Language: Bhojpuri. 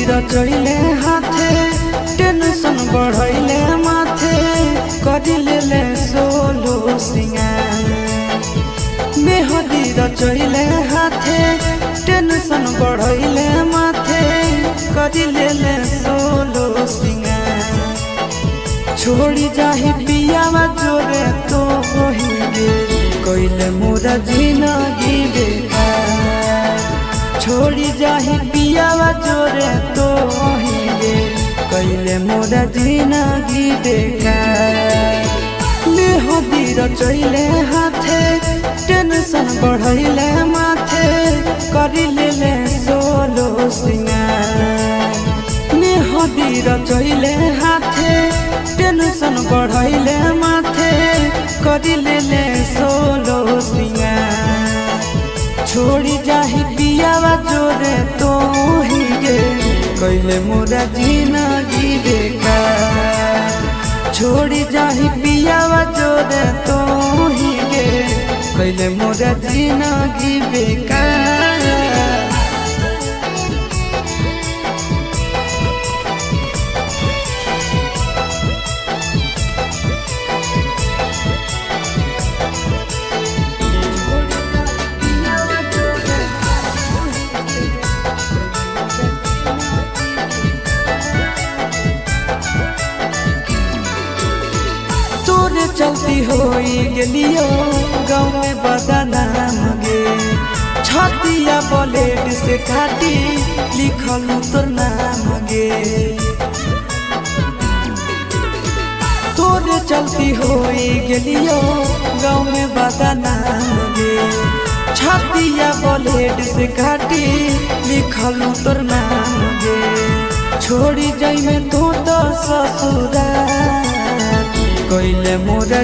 रचैले हाथे टेंशन बढ़ैले माथे करिले सोलो सिंगार मेहदी रचैले हाथे टेंशन बढ़ैले माथे करिले सोलो सिंगार छोड़ी जाही पियावा जोरे तो होइबे कइले मोरा जिंदगी बेकार छोड़ी जाही पियावा जोरे तो होइबे कइले मोरा जिंदगी बेकार मेहदी रचैले हाथे टेंशन बढ़ैले माथे करिले सोलो सिंगार मेहदी रचैले हाथे टेंशन बढ़ैले माथे करिले सोलो सिंगार छोड़ी जाही पियावा जोरे तो ही गे कइले मोरा जिंदगी बेकार छोड़ी जाही पियावा जोरे तो ही गे कइले मोरा जिंदगी बेकार। चलती होई गेलियो गाँव में बदनाम गे छतिया ब्लेड से काटी लिखल तोर नाम गे तोरे चलती होई गेलियो गाँव में बदनाम गे छतिया ब्लेड से काटी लिखल तोर नाम गे छोड़ी जाई में तो ससुराल कइले मोरा